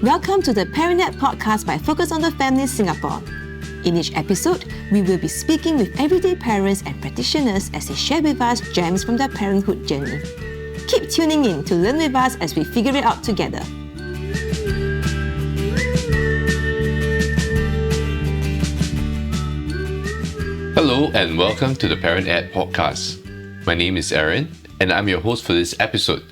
Welcome to the ParentNet podcast by Focus on the Family Singapore. In each episode, we will be speaking with everyday parents and practitioners as they share with us gems from their parenthood journey. Keep tuning in to learn with us as we figure it out together. Hello and welcome to the ParentNet podcast. My name is Aaron and I'm your host for this episode.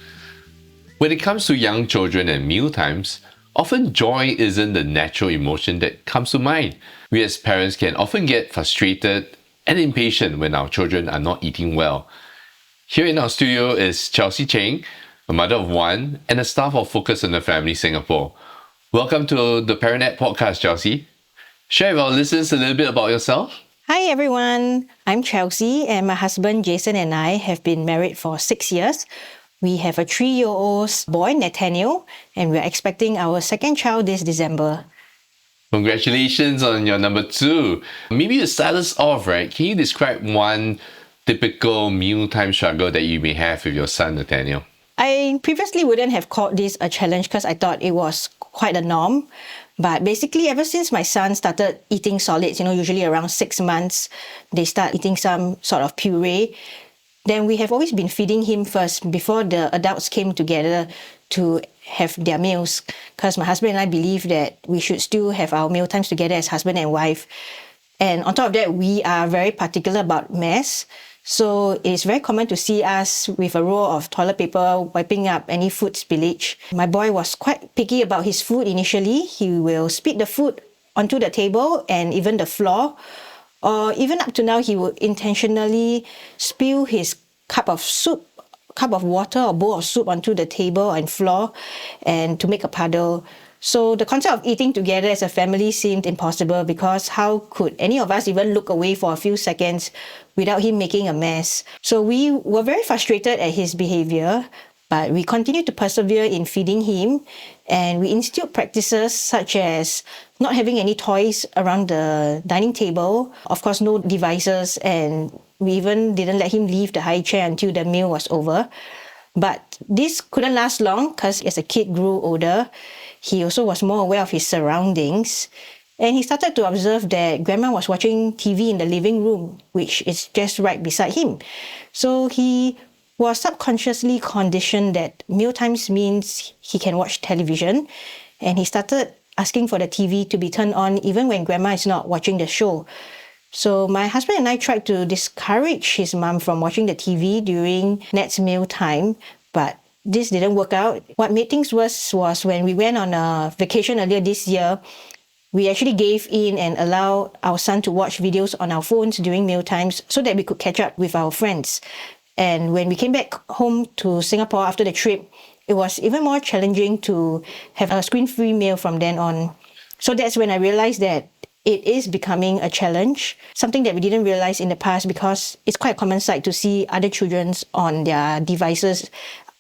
When it comes to young children and mealtimes, often joy isn't the natural emotion that comes to mind. We as parents can often get frustrated and impatient when our children are not eating well. Here in our studio is Cheng, a mother of one and a staff of Focus on the Family Singapore. Welcome to the ParentNet podcast, Chelsea. Share with our listeners a little bit about yourself. Hi everyone, I'm Chelsea and my husband Jason and I have been married for 6 years. We have a 3-year-old boy, Nathanael, and we're expecting our second child this December. Congratulations on your number 2. Maybe to start us off, right, can you describe one typical mealtime struggle that you may have with your son, Nathanael? I previously wouldn't have called this a challenge because I thought it was quite a norm. But basically, ever since my son started eating solids, usually around 6 months, they start eating some sort of puree. Then we have always been feeding him first before the adults came together to have their meals. Because my husband and I believe that we should still have our meal times together as husband and wife. And on top of that, we are very particular about mess. So it's very common to see us with a roll of toilet paper wiping up any food spillage. My boy was quite picky about his food initially. He will spit the food onto the table and even the floor. Or even up to now, he will intentionally spill his cup of water or bowl of soup onto the table and floor and to make a puddle. So the concept of eating together as a family seemed impossible because how could any of us even look away for a few seconds without him making a mess? So we were very frustrated at his behavior, but we continued to persevere in feeding him, and we instilled practices such as not having any toys around the dining table, of course no devices, and we even didn't let him leave the high chair until the meal was over. But this couldn't last long because as the kid grew older, he also was more aware of his surroundings, and he started to observe that grandma was watching TV in the living room, which is just right beside him. So he was subconsciously conditioned that mealtimes means he can watch television, and he started asking for the TV to be turned on even when grandma is not watching the show. So my husband and I tried to discourage his mom from watching the TV during Nat's mealtime, but this didn't work out. What made things worse was when we went on a vacation earlier this year, we actually gave in and allowed our son to watch videos on our phones during mealtimes so that we could catch up with our friends. And when we came back home to Singapore after the trip, it was even more challenging to have a screen-free meal from then on. So that's when I realized that it is becoming a challenge, something that we didn't realize in the past because it's quite a common sight to see other children on their devices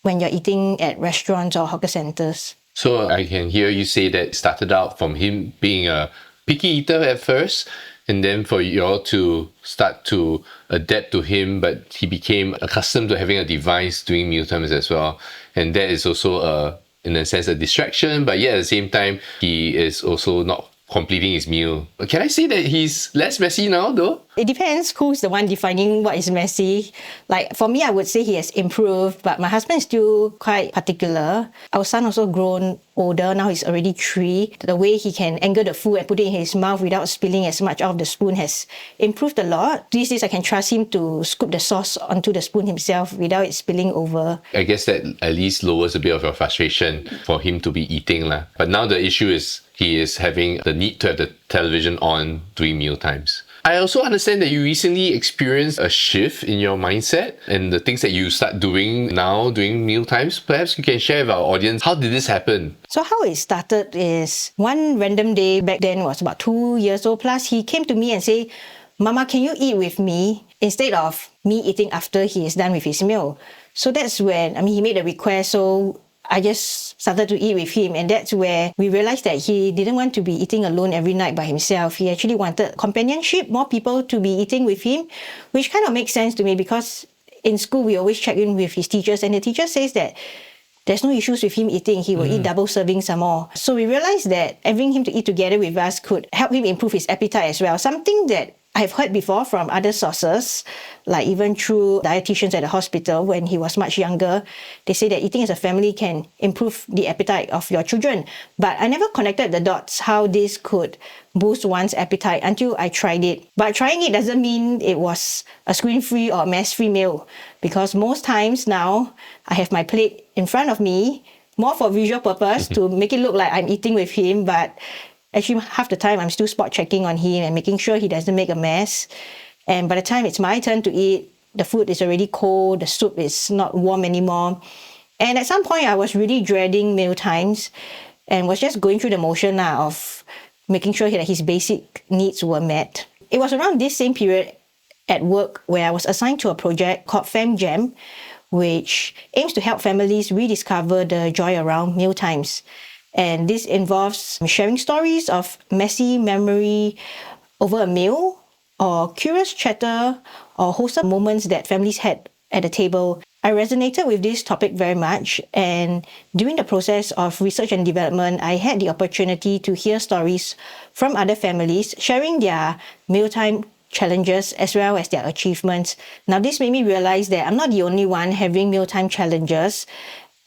when you're eating at restaurants or hawker centres. So I can hear you say that it started out from him being a picky eater at first, and then for you all to start to adapt to him, but he became accustomed to having a device during mealtimes as well. And that is also, in a sense, a distraction, but yet at the same time, he is also not completing his meal. Can I say that he's less messy now though? It depends who's the one defining what is messy. Like for me, I would say he has improved, but my husband is still quite particular. Our son also grown older. Now he's already 3. The way he can angle the food and put it in his mouth without spilling as much of the spoon has improved a lot. These days, I can trust him to scoop the sauce onto the spoon himself without it spilling over. I guess that at least lowers a bit of your frustration for him to be eating. But now the issue is he is having the need to have the television on during mealtimes. I also understand that you recently experienced a shift in your mindset and the things that you start doing now during mealtimes. Perhaps you can share with our audience, how did this happen? So how it started is one random day, back then was about 2 years old plus, he came to me and said, "Mama, can you eat with me?" instead of me eating after he is done with his meal. So that's when, he made a request. So I just started to eat with him, and that's where we realized that he didn't want to be eating alone every night by himself. He actually wanted companionship, more people to be eating with him, which kind of makes sense to me because in school we always check in with his teachers, and the teacher says that there's no issues with him eating. He will eat double serving some more. So we realized that having him to eat together with us could help him improve his appetite as well. Something that I've heard before from other sources, like even through dietitians at the hospital when he was much younger. They say that eating as a family can improve the appetite of your children. But I never connected the dots how this could boost one's appetite until I tried it. But trying it doesn't mean it was a screen-free or mess-free meal, because most times now I have my plate in front of me, more for visual purpose to make it look like I'm eating with him, but actually half the time I'm still spot checking on him and making sure he doesn't make a mess. And by the time it's my turn to eat, the food is already cold, the soup is not warm anymore. And at some point I was really dreading meal times and was just going through the motion of making sure that his basic needs were met. It was around this same period at work where I was assigned to a project called FamJam, which aims to help families rediscover the joy around mealtimes. And this involves sharing stories of messy memory over a meal, or curious chatter, or wholesome moments that families had at the table. I resonated with this topic very much, and during the process of research and development, I had the opportunity to hear stories from other families sharing their mealtime challenges as well as their achievements. Now, this made me realize that I'm not the only one having mealtime challenges,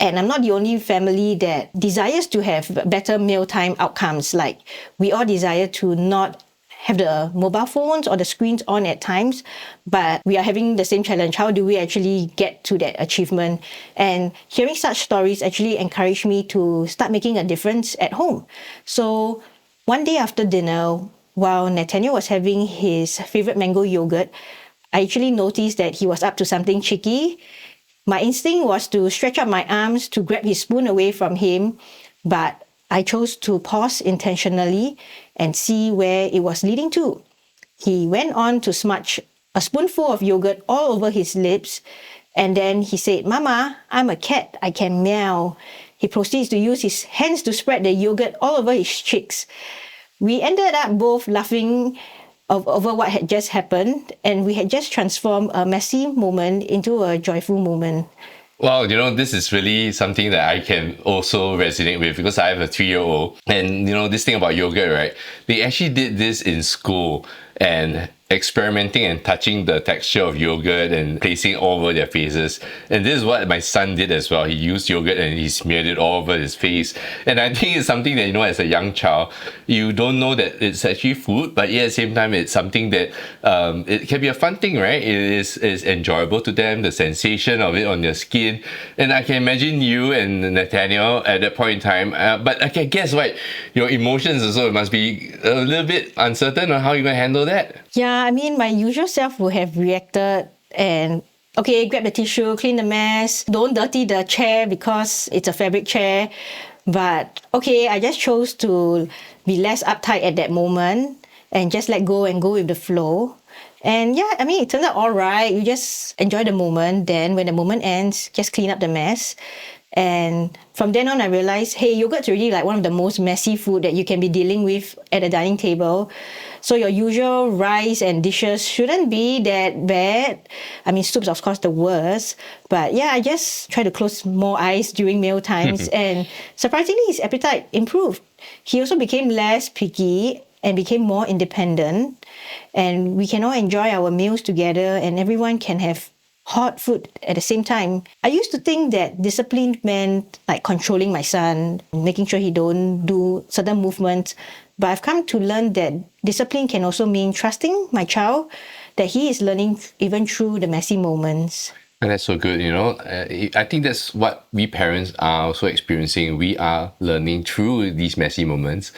and I'm not the only family that desires to have better mealtime outcomes. Like, we all desire to not have the mobile phones or the screens on at times, but we are having the same challenge. How do we actually get to that achievement? And hearing such stories actually encouraged me to start making a difference at home. So one day after dinner, while Nathanael was having his favorite mango yogurt, I actually noticed that he was up to something cheeky. My instinct was to stretch out my arms to grab his spoon away from him, but I chose to pause intentionally and see where it was leading to. He went on to smudge a spoonful of yogurt all over his lips, and then he said, "Mama, I'm a cat, I can meow." He proceeds to use his hands to spread the yogurt all over his cheeks. We ended up both laughing over what had just happened, and we had just transformed a messy moment into a joyful moment. Well, this is really something that I can also resonate with, because I have a 3-year-old. And, this thing about yogurt, right? They actually did this in school, and experimenting and touching the texture of yogurt and placing it all over their faces. And this is what my son did as well. He used yogurt and he smeared it all over his face. And I think it's something that, as a young child, you don't know that it's actually food, but yet at the same time, it's something that it can be a fun thing, right? It is enjoyable to them, the sensation of it on your skin. And I can imagine you and Nathanael at that point in time. But I can guess what your emotions also must be a little bit uncertain on how you're going to handle that. Yeah, I mean, my usual self would have reacted and, okay, grab the tissue, clean the mess, don't dirty the chair because it's a fabric chair. But, okay, I just chose to be less uptight at that moment and just let go and go with the flow. And yeah, I mean, it turned out all right. You just enjoy the moment. Then when the moment ends, just clean up the mess. And from then on, I realized, hey, yogurt's really like one of the most messy food that you can be dealing with at a dining table. So your usual rice and dishes shouldn't be that bad. I mean, soup's of course the worst. But yeah, I just try to close more eyes during meal times. And surprisingly, his appetite improved. He also became less picky and became more independent. And we can all enjoy our meals together, and everyone can have hot food at the same time. I used to think that discipline meant like controlling my son, making sure he don't do certain movements. But I've come to learn that discipline can also mean trusting my child, that he is learning even through the messy moments. And that's so good, I think that's what we parents are also experiencing. We are learning through these messy moments,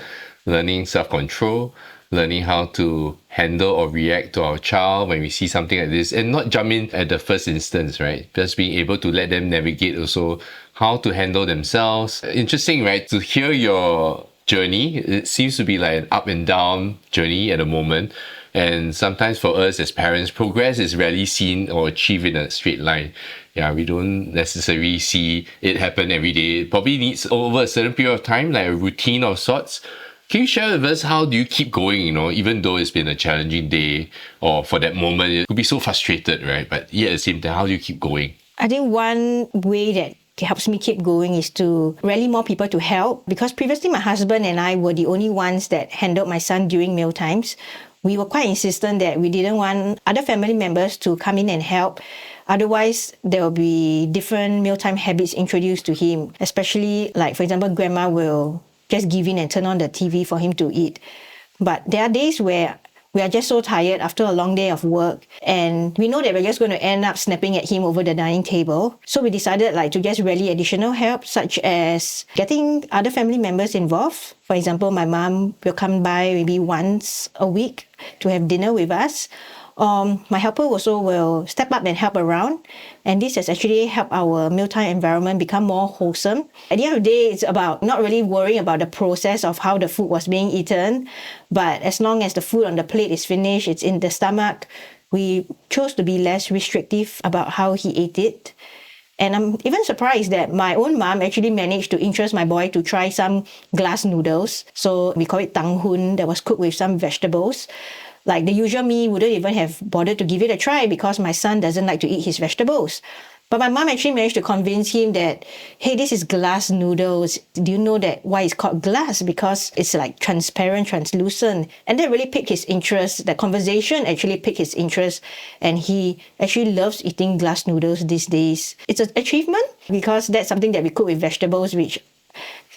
learning self-control, learning how to handle or react to our child when we see something like this, and not jump in at the first instance, right? Just being able to let them navigate also how to handle themselves. Interesting, right? To hear your journey, it seems to be like an up and down journey at the moment. And sometimes for us as parents, progress is rarely seen or achieved in a straight line. Yeah, we don't necessarily see it happen every day. It probably needs over a certain period of time, like a routine of sorts. Can you share with us how do you keep going, even though it's been a challenging day, or for that moment, it could be so frustrated, right? But yeah, at the same time, how do you keep going? I think one way that helps me keep going is to rally more people to help, because previously my husband and I were the only ones that handled my son during meal times. We were quite insistent that we didn't want other family members to come in and help. Otherwise, there will be different mealtime habits introduced to him, especially like, for example, grandma will just give in and turn on the TV for him to eat. But there are days where we are just so tired after a long day of work, and we know that we're just going to end up snapping at him over the dining table. So we decided to just rally additional help, such as getting other family members involved. For example, my mom will come by maybe once a week to have dinner with us. My helper also will step up and help around. And this has actually helped our mealtime environment become more wholesome. At the end of the day, it's about not really worrying about the process of how the food was being eaten, but as long as the food on the plate is finished, it's in the stomach, we chose to be less restrictive about how he ate it. And I'm even surprised that my own mom actually managed to interest my boy to try some glass noodles. So we call it tang hoon, that was cooked with some vegetables. Like the usual me wouldn't even have bothered to give it a try because my son doesn't like to eat his vegetables. But my mom actually managed to convince him that, hey, this is glass noodles. Do you know that why it's called glass? Because it's like transparent, translucent. And that really piqued his interest. That conversation actually piqued his interest. And he actually loves eating glass noodles these days. It's an achievement because that's something that we cook with vegetables, which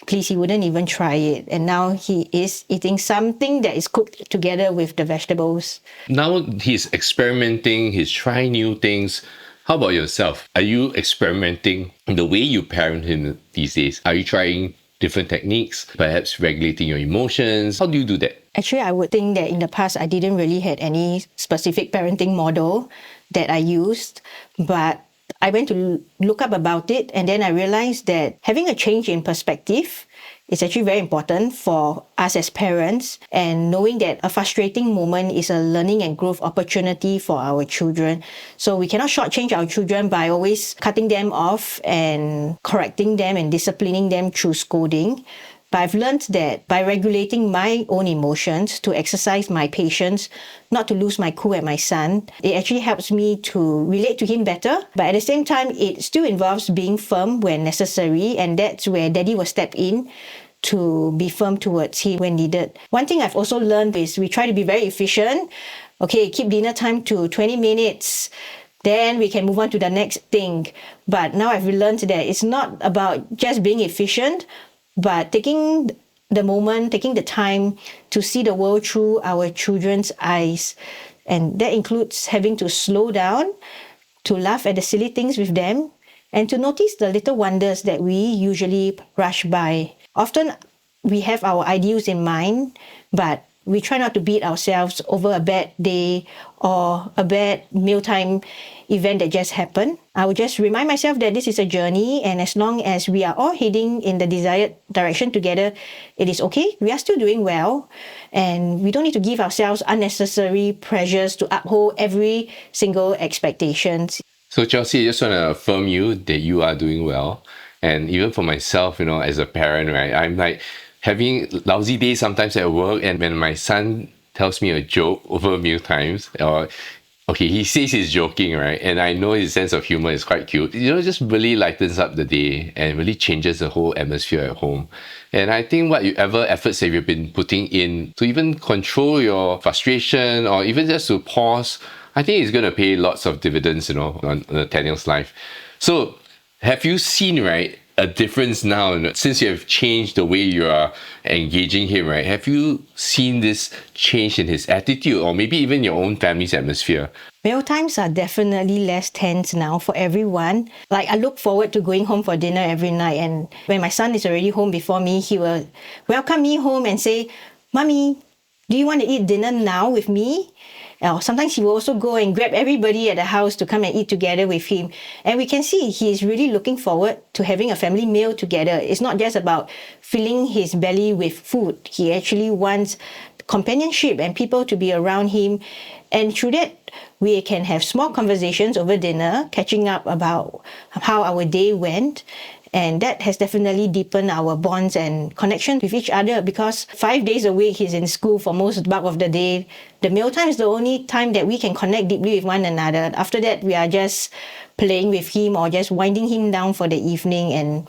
please, he wouldn't even try it. And now he is eating something that is cooked together with the vegetables. Now he's experimenting, he's trying new things. How about yourself? Are you experimenting in the way you parent him these days? Are you trying different techniques, perhaps regulating your emotions? How do you do that? Actually, I would think that in the past, I didn't really have any specific parenting model that I used, but I went to look up about it, and then I realized that having a change in perspective is actually very important for us as parents, and knowing that a frustrating moment is a learning and growth opportunity for our children. So we cannot shortchange our children by always cutting them off and correcting them and disciplining them through scolding. But I've learned that by regulating my own emotions, to exercise my patience, not to lose my cool at my son, it actually helps me to relate to him better. But at the same time, it still involves being firm when necessary, and that's where Daddy will step in to be firm towards him when needed. One thing I've also learned is we try to be very efficient. Okay, keep dinner time to 20 minutes. Then we can move on to the next thing. But now I've learned that it's not about just being efficient, but taking the moment, taking the time to see the world through our children's eyes. And that includes having to slow down, to laugh at the silly things with them, and to notice the little wonders that we usually rush by. Often we have our ideals in mind, but we try not to beat ourselves over a bad day or a bad mealtime event that just happened. I would just remind myself that this is a journey, and as long as we are all heading in the desired direction together, it is okay. We are still doing well, and we don't need to give ourselves unnecessary pressures to uphold every single expectations. So Chelsea, I just want to affirm you that you are doing well. And even for myself, as a parent, right, I'm like having lousy days sometimes at work, and when my son tells me a joke over meal times, or okay, he says he's joking, right? And I know his sense of humor is quite cute. It just really lightens up the day and really changes the whole atmosphere at home. And I think whatever efforts that you've been putting in to even control your frustration or even just to pause, I think it's going to pay lots of dividends, on Nathanael's life. So have you seen, right, a difference now since you have changed the way you are engaging him, right? Have you seen this change in his attitude or maybe even your own family's atmosphere? Meal times are definitely less tense now for everyone. Like, I look forward to going home for dinner every night, and when my son is already home before me, he will welcome me home and say, "Mommy, do you want to eat dinner now with me?" Or sometimes he will also go and grab everybody at the house to come and eat together with him. And we can see he is really looking forward to having a family meal together. It's not just about filling his belly with food. He actually wants companionship and people to be around him. And through that, we can have small conversations over dinner, catching up about how our day went. And that has definitely deepened our bonds and connection with each other, because 5 days a week he's in school for most bulk of the day. The mealtime is the only time that we can connect deeply with one another. After that, we are just playing with him or just winding him down for the evening. And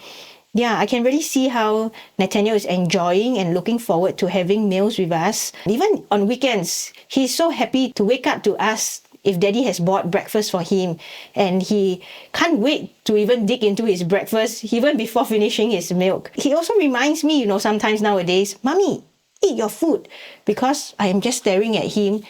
yeah, I can really see how Nathanael is enjoying and looking forward to having meals with us. Even on weekends, he's so happy to wake up to us if Daddy has bought breakfast for him. And he can't wait to even dig into his breakfast even before finishing his milk. He also reminds me, sometimes nowadays, Mommy, eat your food. Because I am just staring at him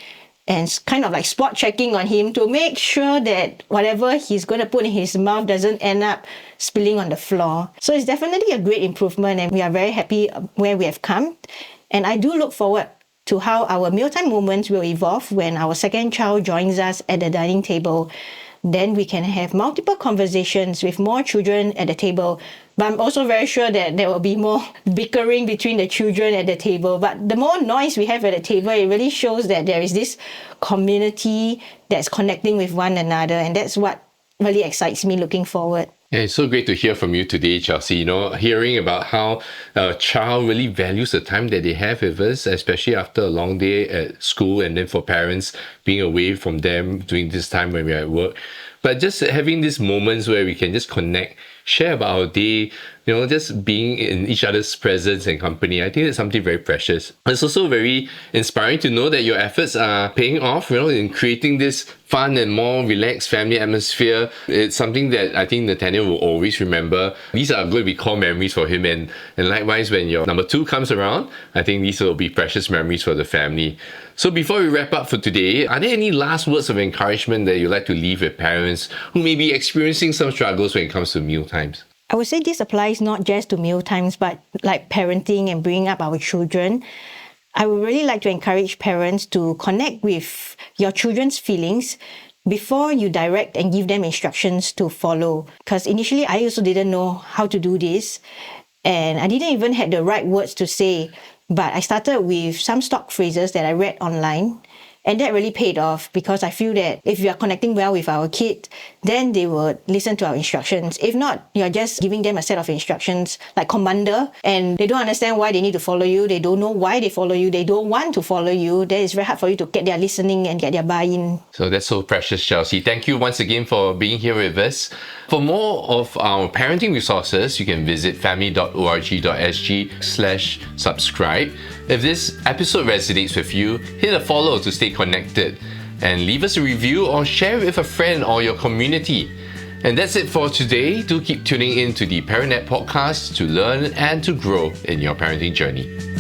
and kind of like spot checking on him to make sure that whatever he's going to put in his mouth doesn't end up spilling on the floor. So it's definitely a great improvement, and we are very happy where we have come. And I do look forward to how our mealtime moments will evolve when our second child joins us at the dining table. Then we can have multiple conversations with more children at the table. But I'm also very sure that there will be more bickering between the children at the table. But the more noise we have at the table, it really shows that there is this community that's connecting with one another. And that's what really excites me looking forward. Yeah, it's so great to hear from you today, Chelsea. Hearing about how a child really values the time that they have with us, especially after a long day at school, and then for parents being away from them during this time when we're at work. But just having these moments where we can just connect, share about our day, just being in each other's presence and company, I think it's something very precious. It's also very inspiring to know that your efforts are paying off, in creating this fun and more relaxed family atmosphere. It's something that I think Nathanael will always remember. These are going to be core memories for him, and likewise when your number 2 comes around, I think these will be precious memories for the family. So before we wrap up for today, are there any last words of encouragement that you'd like to leave with parents who may be experiencing some struggles when it comes to meal times? I would say this applies not just to meal times, but like parenting and bringing up our children. I would really like to encourage parents to connect with your children's feelings before you direct and give them instructions to follow. Because initially, I also didn't know how to do this, and I didn't even have the right words to say. But I started with some stock phrases that I read online. And that really paid off, because I feel that if we are connecting well with our kid, then they would listen to our instructions. If not, you're just giving them a set of instructions like commander, and they don't understand why they need to follow you. They don't know why they follow you. They don't want to follow you. Then it's very hard for you to get their listening and get their buy-in. So that's so precious, Chelsea. Thank you once again for being here with us. For more of our parenting resources, you can visit family.org.sg/subscribe. If this episode resonates with you, hit a follow to stay connected, and leave us a review or share it with a friend or your community. And that's it for today. Do keep tuning in to the ParentNet podcast to learn and to grow in your parenting journey.